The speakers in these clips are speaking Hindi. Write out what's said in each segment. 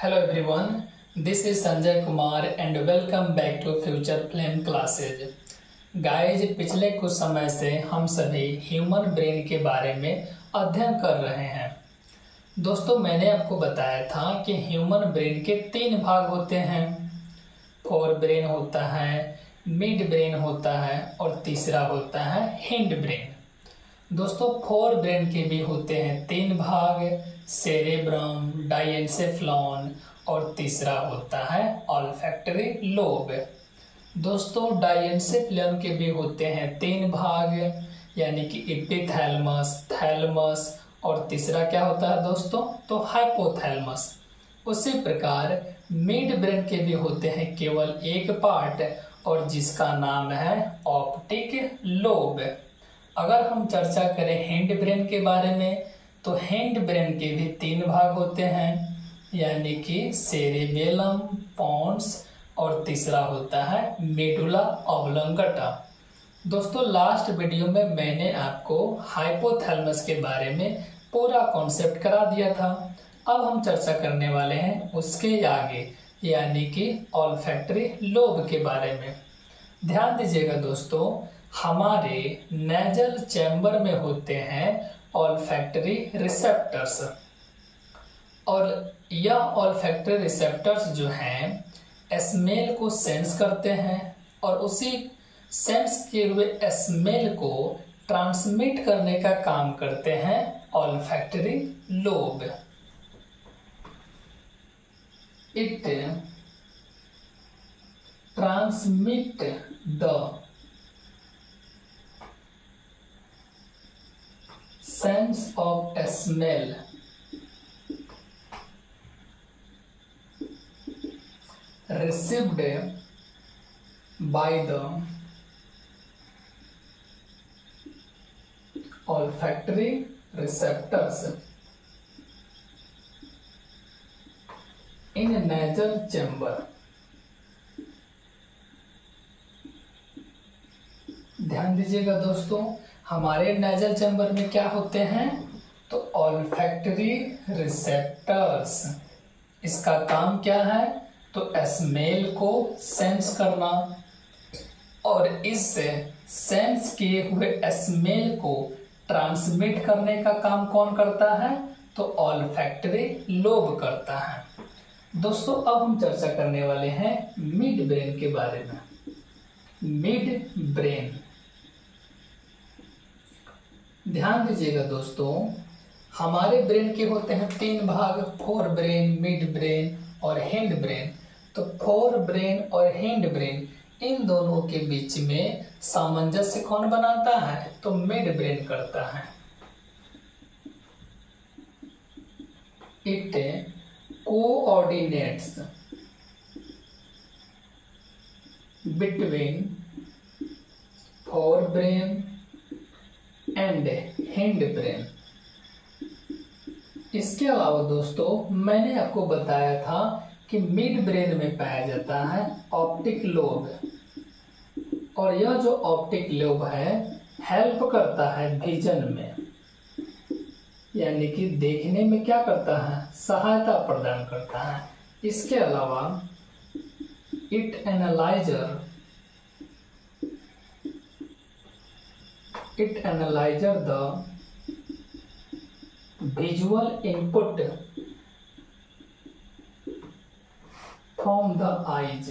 Hello everyone, this is Sanjay Kumar and welcome back to Future Flame Classes. Guys पिछले कुछ समय से हम सभी ह्यूमन ब्रेन के बारे में अध्ययन कर रहे हैं। दोस्तों मैंने आपको बताया था कि ह्यूमन ब्रेन के 3 भाग होते हैं। फोर ब्रेन होता है, मिड ब्रेन होता है और तीसरा होता है हिंड ब्रेन। दोस्तों फोर ब्रेन के भी होते हैं 3 भाग, सेरेब्रम, डाइएन्सेफ्लॉन और तीसरा होता है ऑल्फैक्टरी लोब। दोस्तों डाइएन्सेफ्लॉन के भी होते हैं 3 भाग, यानी कि एपिथैलेमस, थैलेमस और तीसरा क्या होता है दोस्तों, तो हाइपोथैलेमस। उसी प्रकार मिड ब्रेन के भी होते हैं केवल एक पार्ट और जिसका नाम है ऑप्टिक लोब। अगर हम चर्चा करें हिंड ब्रेन के बारे में तो हिंड ब्रेन के भी 3 भाग होते हैं, यानी कि सेरेबेलम, पोन्स और तीसरा होता है मेडुला ऑब्लोंगेटा। दोस्तों लास्ट वीडियो में मैंने आपको हाइपोथैलेमस के बारे में पूरा कॉन्सेप्ट करा दिया था। अब हम चर्चा करने वाले हैं उसके आगे, यानी कि ऑल्फैक्टरी लोब के बारे में। ध्यान दीजिएगा दोस्तों, हमारे नेजल चैम्बर में होते हैं ऑल्फैक्टरी रिसेप्टर्स, और यह ऑल्फैक्टरी रिसेप्टर्स जो हैं स्मेल को सेंस करते हैं और उसी सेंस किए हुए स्मेल को ट्रांसमिट करने का काम करते हैं olfactory lobe. It transmit the sense of a smell received by the olfactory receptors in a nasal chamber। ध्यान दीजिएगा दोस्तों, हमारे नेजल चैम्बर में क्या होते हैं, तो ऑल्फैक्टरी रिसेप्टर्स। इसका काम क्या है, तो स्मेल को सेंस करना, और इस सेंस किए हुए स्मेल को ट्रांसमिट करने का काम कौन करता है, तो ऑल्फैक्टरी लोब करता है। दोस्तों अब हम चर्चा करने वाले हैं मिड ब्रेन के बारे में। मिड ब्रेन, ध्यान दीजिएगा दोस्तों, हमारे ब्रेन के होते हैं 3 भाग, फोर ब्रेन, मिड ब्रेन और हिंड ब्रेन। तो फोर ब्रेन और हिंड ब्रेन इन दोनों के बीच में सामंजस्य कौन बनाता है, तो मिड ब्रेन करता है। It coordinates between fore brain and hind brain. इसके अलावा दोस्तों मैंने आपको बताया था कि मिड ब्रेन में पाया जाता है ऑप्टिक लोब, और यह जो ऑप्टिक लोब है हेल्प करता है विजन में, यानी कि देखने में क्या करता है, सहायता प्रदान करता है। इसके अलावा it analyzes the visual input from the eyes।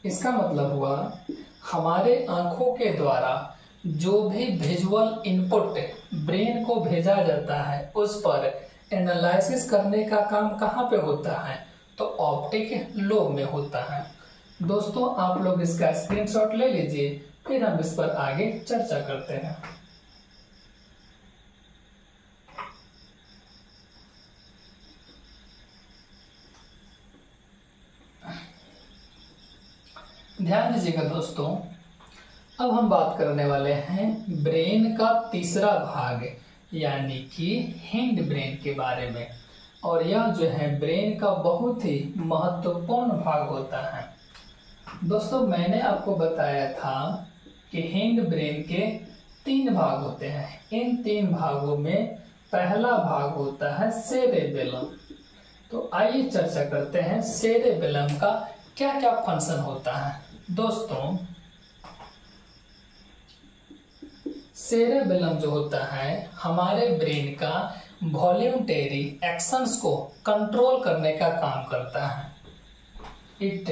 इसका मतलब हुआ हमारे आंखों के द्वारा जो भी विजुअल इनपुट ब्रेन को भेजा जाता है उस पर एनालिसिस करने का काम कहाँ पे होता है, तो ऑप्टिक लोब में होता है। दोस्तों आप लोग इसका स्क्रीनशॉट ले लीजिए, फिर हम इस पर आगे चर्चा करते हैं। ध्यान दीजिएगा दोस्तों, अब हम बात करने वाले हैं ब्रेन का तीसरा भाग, यानी कि हिंड ब्रेन के बारे में, और यह जो है ब्रेन का बहुत ही महत्वपूर्ण भाग होता है। दोस्तों मैंने आपको बताया था कि हिंड ब्रेन के 3 भाग होते हैं। इन 3 भागों में पहला भाग होता है सेरेबेलम। तो आइए चर्चा करते हैं सेरेबेलम का क्या क्या फंक्शन होता है। दोस्तों, सेरेबेलम जो होता है हमारे ब्रेन का वॉल्यूंटरी एक्शंस को कंट्रोल करने का काम करता है। It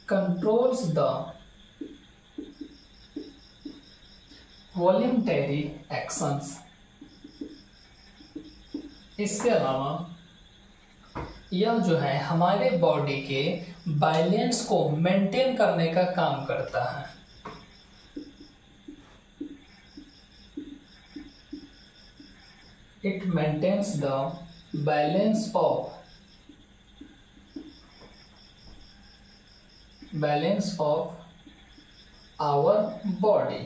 controls the voluntary actions. इसके अलावा यह जो है हमारे बॉडी के बैलेंस को मेंटेन करने का काम करता है। It maintains the balance of our body।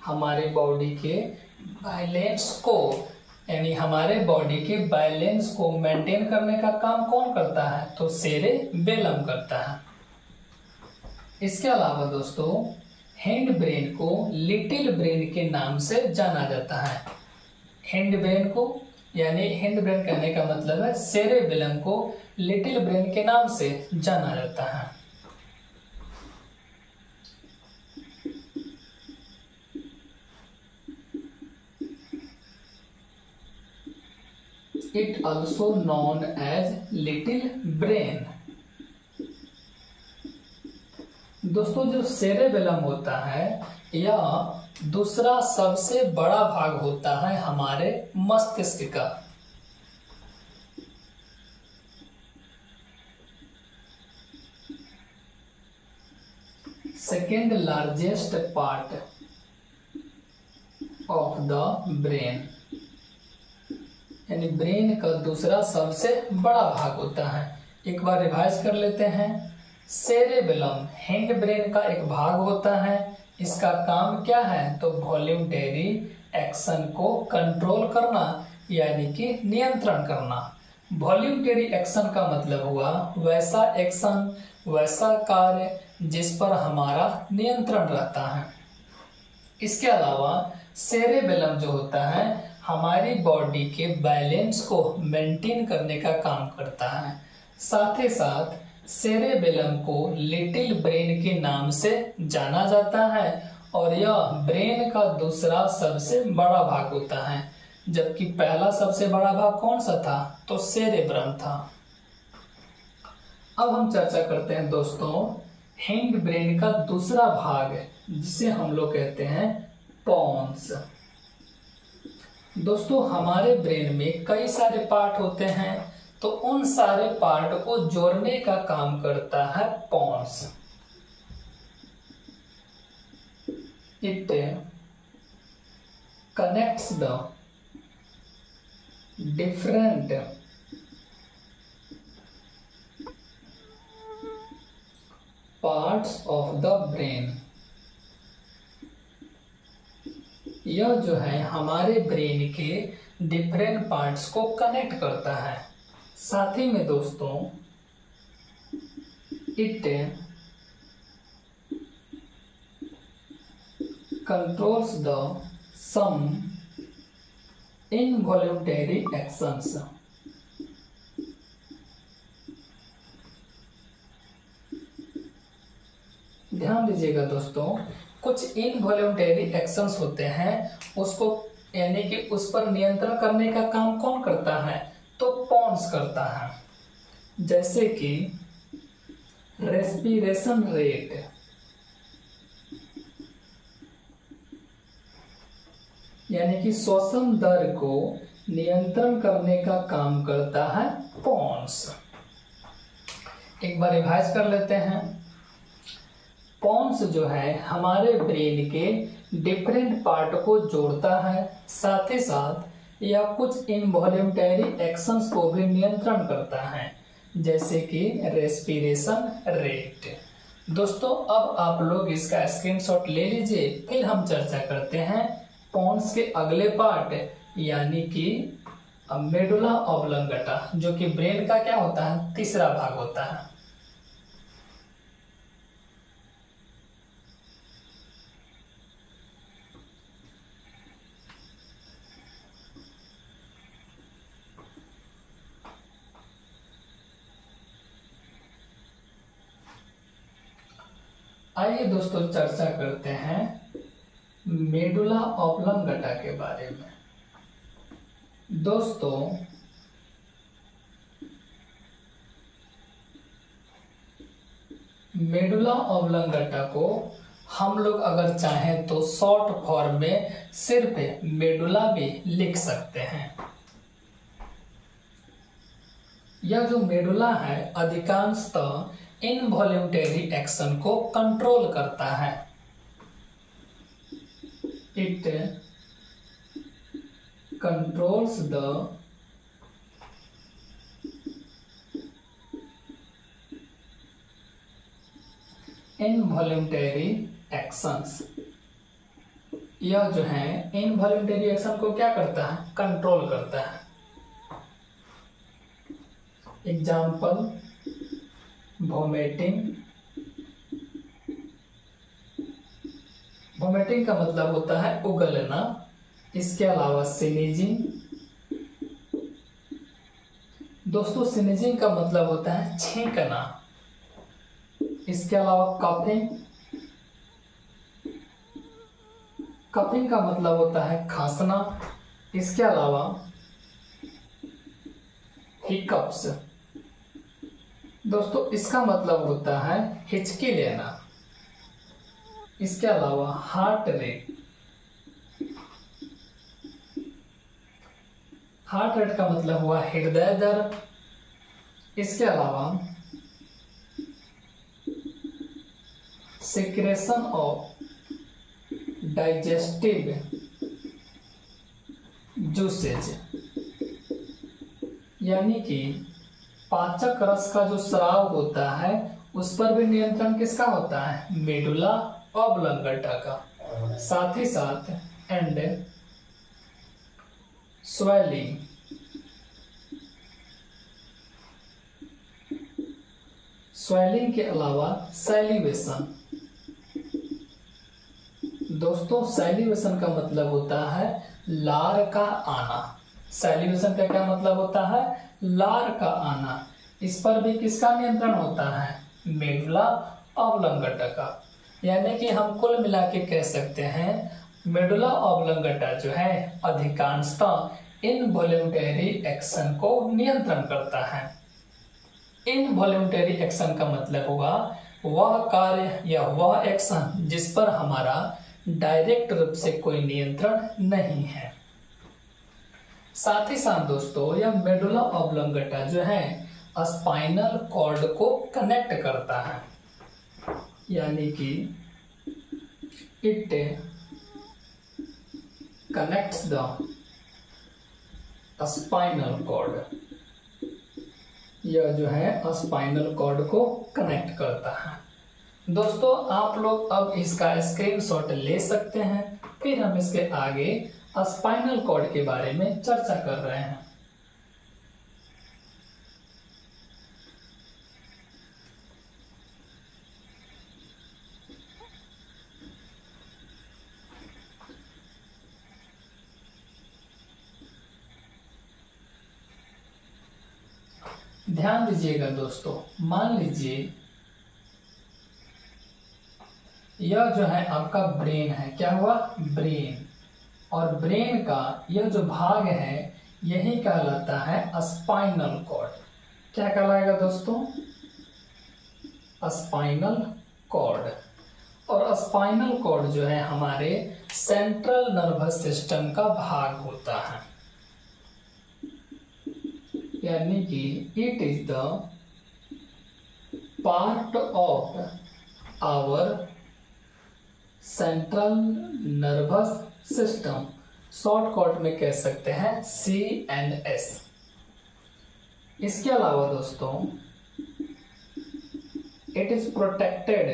हमारे बॉडी के बैलेंस को यानी हमारे बॉडी के बैलेंस को मेंटेन करने का काम कौन करता है? तो सेरेबेलम करता है। इसके अलावा दोस्तों, हैंड ब्रेन को लिटिल ब्रेन के नाम से जाना जाता है। हैंड ब्रेन को यानी हैंड ब्रेन कहने का मतलब है सेरेबेलम को लिटिल ब्रेन के नाम से जाना जाता है। It also known as little brain। दोस्तों, जो सेरेबेलम होता है यह दूसरा सबसे बड़ा भाग होता है हमारे मस्तिष्क का। Second largest part of the brain, यानी ब्रेन का दूसरा सबसे बड़ा भाग होता है। एक बार रिवाइज कर लेते हैं। सेरेबेलम हैंड ब्रेन का एक भाग होता है। इसका काम क्या है? तो वॉल्यूंटरी एक्शन को कंट्रोल करना यानी कि नियंत्रण करना। वॉल्यूंटरी एक्शन का मतलब हुआ वैसा एक्शन, वैसा कार्य जिस पर हमारा नियंत्रण रहता है। इसके अलावा सेरेबेलम जो होता है हमारी बॉडी के बैलेंस को मेंटेन करने का काम करता है। साथ ही साथ सेरेबेलम को लिटिल ब्रेन के नाम से जाना जाता है और यह ब्रेन का दूसरा सबसे बड़ा भाग होता है, जबकि पहला सबसे बड़ा भाग कौन सा था? तो सेरेब्रम था। अब हम चर्चा करते हैं दोस्तों हैंड ब्रेन का दूसरा भाग, जिसे हम लोग कहते हैं पोन्स। दोस्तों, हमारे ब्रेन में कई सारे पार्ट होते हैं, तो उन सारे पार्ट को जोड़ने का काम करता है pons. It connects the different parts of the brain. यह जो है हमारे ब्रेन के डिफरेंट पार्ट्स को कनेक्ट करता है। साथ ही में दोस्तों it controls the some involuntary actions. ध्यान दीजिएगा दोस्तों, कुछ इनवॉल्यूंटरी एक्शंस होते हैं, उसको यानी कि उस पर नियंत्रण करने का काम कौन करता है? तो पोन्स करता है। जैसे कि रेस्पिरेशन रेट, यानी कि श्वसन दर को नियंत्रण करने का काम करता है पोन्स। एक बार रिवाइज कर लेते हैं। पोन्स जो है हमारे ब्रेन के डिफरेंट पार्ट को जोड़ता है, साथ ही साथ यह कुछ इनवॉल्यूंटरी एक्शंस को भी नियंत्रण करता है, जैसे कि रेस्पिरेशन रेट। दोस्तों, अब आप लोग इसका स्क्रीनशॉट ले लीजिए, फिर हम चर्चा करते हैं पोन्स के अगले पार्ट, यानी कि मेडुला ऑब्लंगेटा, जो कि ब्रेन का क्या होता है? तीसरा भाग होता है। आइए दोस्तों चर्चा करते हैं मेडुला ऑब्लंगटा के बारे में। दोस्तों मेडुला ऑब्लंगटा को हम लोग अगर चाहें तो शॉर्ट फॉर्म में सिर्फ मेडुला भी लिख सकते हैं। यह जो मेडुला है अधिकांशतः इनवॉल्यूंटरी एक्शन को कंट्रोल करता है। It controls the involuntary actions. यह जो है इनवॉल्यूंटरी एक्शन को क्या करता है, कंट्रोल करता है। Example vomiting. वोमिटिंग का मतलब होता है उगलना। इसके अलावा स्नीजिंग। दोस्तों स्नीजिंग का मतलब होता है छींकना। इसके अलावा कफिंग। कफिंग का मतलब होता है खांसना। इसके अलावा हिकअप्स। दोस्तों इसका मतलब होता है हिचकी लेना। इसके अलावा हार्ट रेट। हार्ट रेट का मतलब हुआ हृदय दर। इसके अलावा सिक्रेशन ऑफ डाइजेस्टिव जूसेज, यानी कि पाचक रस का जो स्राव होता है उस पर भी नियंत्रण किसका होता है, मेडुला ऑब्लंगटा का। साथ ही साथ एंड स्वेलिंग। स्वेलिंग के अलावा सैलिवेशन। दोस्तों सैलिवेशन का मतलब होता है लार का आना। सैलिवेशन का क्या मतलब होता है, लार का आना। इस पर भी किसका नियंत्रण होता है, मेडुला ऑब्लंगटा का। यानी कि हम कुल मिला के कह सकते हैं मेडुला ऑब्लंगटा जो है अधिकांशतः इनवॉल्यूंटरी एक्शन को नियंत्रण करता है। इनवॉल्यूंटरी एक्शन का मतलब हुआ वह कार्य या वह एक्शन जिस पर हमारा डायरेक्ट रूप से कोई नियंत्रण नहीं है। साथ ही साथ दोस्तों यह मेडुला ऑब्लंगटा जो है स्पाइनल कॉर्ड को कनेक्ट करता है, यानी कि it connects the spinal cord. यह जो है स्पाइनल कॉर्ड को कनेक्ट करता है। दोस्तों आप लोग अब इसका स्क्रीनशॉट ले सकते हैं, फिर हम इसके आगे स्पाइनल कॉर्ड के बारे में चर्चा कर रहे हैं। ध्यान दीजिएगा दोस्तों, मान लीजिए यह जो है आपका ब्रेन है। क्या हुआ, ब्रेन। और ब्रेन का यह जो भाग है यही कहलाता है स्पाइनल कॉर्ड। क्या कहलाएगा दोस्तों, स्पाइनल कॉर्ड। और स्पाइनल कॉर्ड जो है हमारे सेंट्रल नर्वस सिस्टम का भाग होता है, यानी कि it is the part of our central nervous system. Shortcut में कह सकते हैं CNS। इसके अलावा दोस्तों it is protected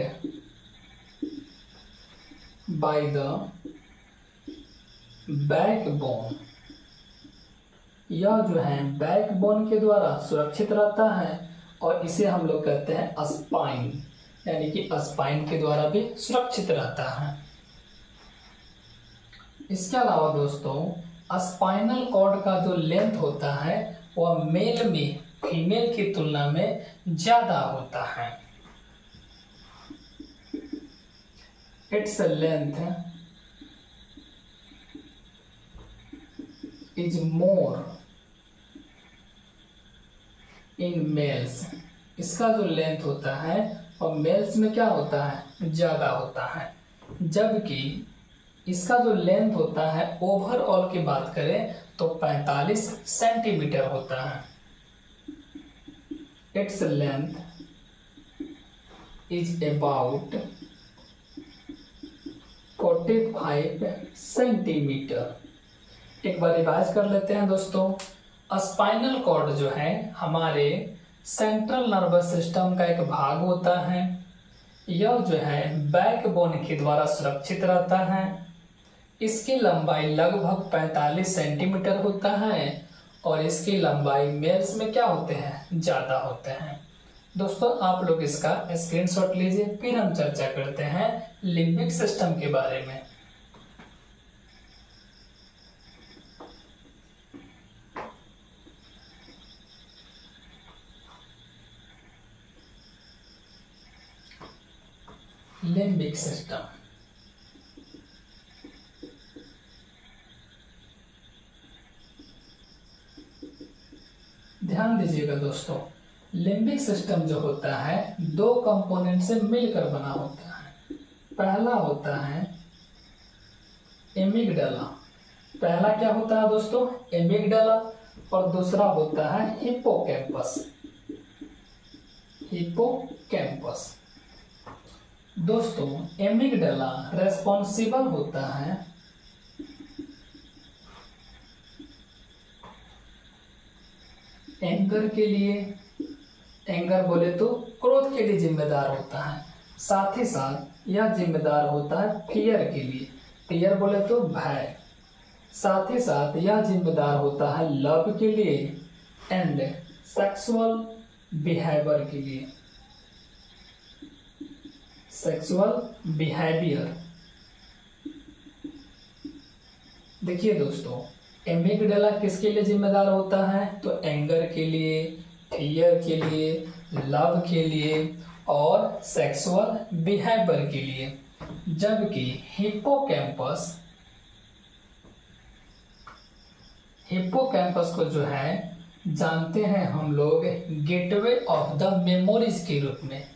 by the backbone. यह जो है बैकबोन के द्वारा सुरक्षित रहता है और इसे हम लोग कहते हैं स्पाइन, यानी कि स्पाइन के द्वारा भी सुरक्षित रहता है। इसके अलावा दोस्तों स्पाइनल कॉर्ड का जो लेंथ होता है वह मेल में फीमेल की तुलना में ज्यादा होता है। its length is more in males। इसका जो लेंथ होता है और मेल्स में क्या होता है, ज्यादा होता है, जबकि इसका जो लेंथ होता है ओवरऑल की बात करें तो 45 सेंटीमीटर होता है। Its length is about 45 centimetre. एक बार रिवाइज कर लेते हैं दोस्तों। स्पाइनल कॉर्ड जो है हमारे सेंट्रल नर्वस सिस्टम का एक भाग होता है। यह जो है बैकबोन के द्वारा सुरक्षित रहता है। इसकी लंबाई लगभग 45 सेंटीमीटर होता है और इसकी लंबाई मेल्स में क्या होते हैं, ज्यादा होते हैं। दोस्तों आप लोग इसका स्क्रीनशॉट लीजिए, फिर हम चर्चा करते हैं लिम्बिक सिस्टम के बारे में। लिम्बिक सिस्टम, ध्यान दीजिएगा दोस्तों, लिम्बिक सिस्टम जो होता है दो कंपोनेंट से मिलकर बना होता है। पहला होता है एमिगडाला। पहला क्या होता है दोस्तों, एमिगडाला, और दूसरा होता है हिप्पोकैम्पस। हिप्पोकैम्पस दोस्तों, एमिगडाला रेस्पॉन्सिबल होता है एंगर के लिए। एंगर बोले तो क्रोध के लिए जिम्मेदार होता है। साथ ही साथ यह जिम्मेदार होता है फियर के लिए। फियर बोले तो भय। साथ ही साथ यह जिम्मेदार होता है लव के लिए एंड सेक्सुअल बिहेवियर के लिए। सेक्सुअल बिहेवियर, देखिए दोस्तों, एमिगडाला किसके लिए जिम्मेदार होता है, तो एंगर के लिए, फियर के लिए, लव के लिए और सेक्सुअल बिहेवियर के लिए। जबकि हिप्पोकैम्पस को जो है जानते हैं हम लोग गेटवे ऑफ द मेमोरीज के रूप में।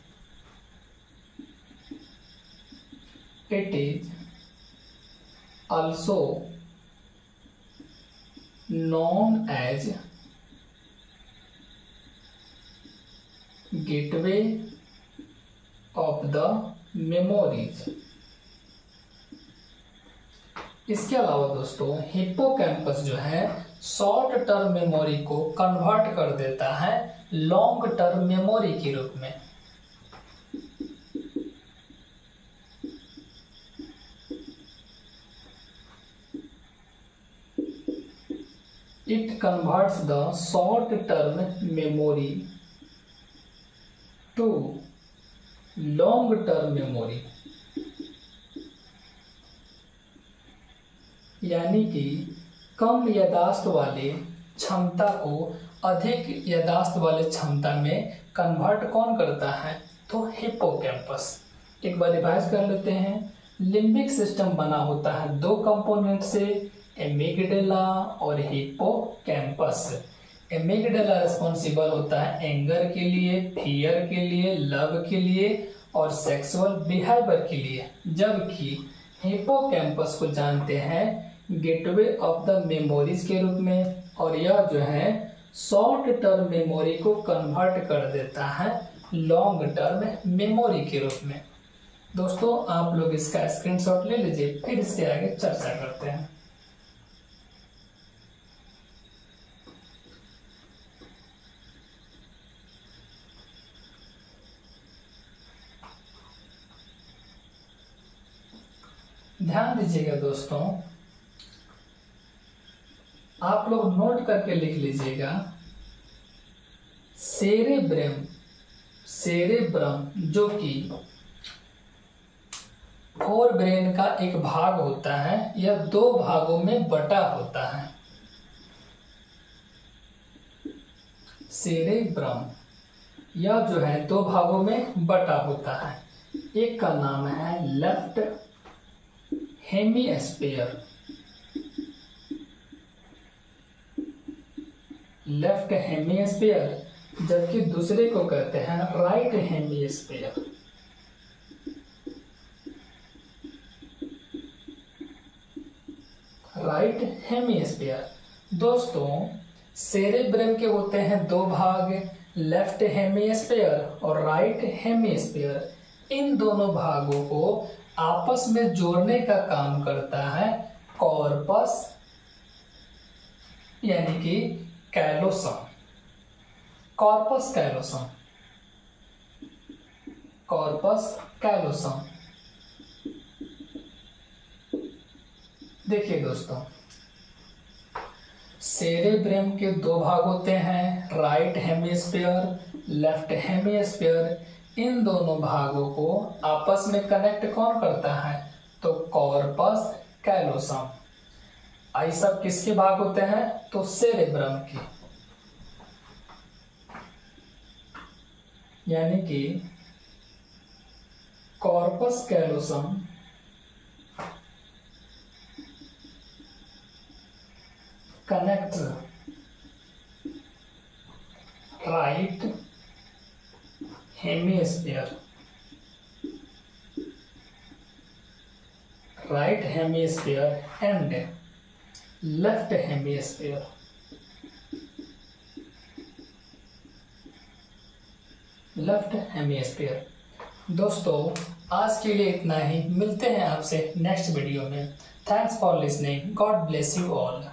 It is also known as gateway of the memories। इसके अलावा दोस्तों हिप्पोकैम्पस जो है शॉर्ट टर्म मेमोरी को कन्वर्ट कर देता है लॉन्ग टर्म मेमोरी के रूप में। It converts the short-term memory to long-term memory। यानी कि कम यादाश्त वाले क्षमता को अधिक यादाश्त वाले क्षमता में कन्वर्ट कौन करता है, तो हिप्पोकैम्पस। एक बार रिवाइज कर लेते हैं। लिम्बिक सिस्टम बना होता है दो कंपोनेंट से, एमिगडाला और हिप्पोकैम्पस। एमिगडाला रिस्पॉन्सिबल होता है एंगर के लिए, फियर के लिए, लव के लिए और सेक्सुअल बिहेवियर के लिए। जबकि हिप्पोकैम्पस को जानते हैं गेटवे ऑफ द मेमोरीज के रूप में, और यह जो है शॉर्ट टर्म मेमोरी को कन्वर्ट कर देता है लॉन्ग टर्म मेमोरी के रूप में। दोस्तों आप लोग इसका स्क्रीनशॉट ले लीजिए, फिर इसके आगे चर्चा करते हैं। ध्यान दीजिएगा दोस्तों, आप लोग नोट करके लिख लीजिएगा सेरेब्रम जो कि फोर ब्रेन का एक भाग होता है, यह दो भागों में बटा होता है। सेरेब्रम यह जो है दो भागों में बटा होता है। एक का नाम है लेफ्ट हेमिस्फीयर, लेफ्ट हेमिस्फीयर, जबकि दूसरे को कहते हैं राइट हेमिस्फीयर। Right hemisphere. दोस्तों, सेरेब्रम के होते हैं दो भाग, लेफ्ट हेमिस्फीयर और राइट हेमिस्फीयर। इन दोनों भागों को आपस में जोड़ने का काम करता है कॉर्पस यानी कि callosum. Corpus callosum, corpus callosum. देखिए दोस्तों, सेरेब्रम के दो भाग होते हैं, राइट हेमिस्फीयर, लेफ्ट हेमिस्फीयर। इन दोनों भागों को आपस में कनेक्ट कौन करता है? तो कॉर्पस कैलोसम। आई सब किसके भाग होते हैं? तो सेरेब्रम के, यानी कि corpus callosum connect right hemisphere, right hemisphere and left hemisphere. Left hemisphere. दोस्तों, आज के लिए इतना ही। मिलते हैं आपसे नेक्स्ट वीडियो में। Thanks for listening. God bless you all.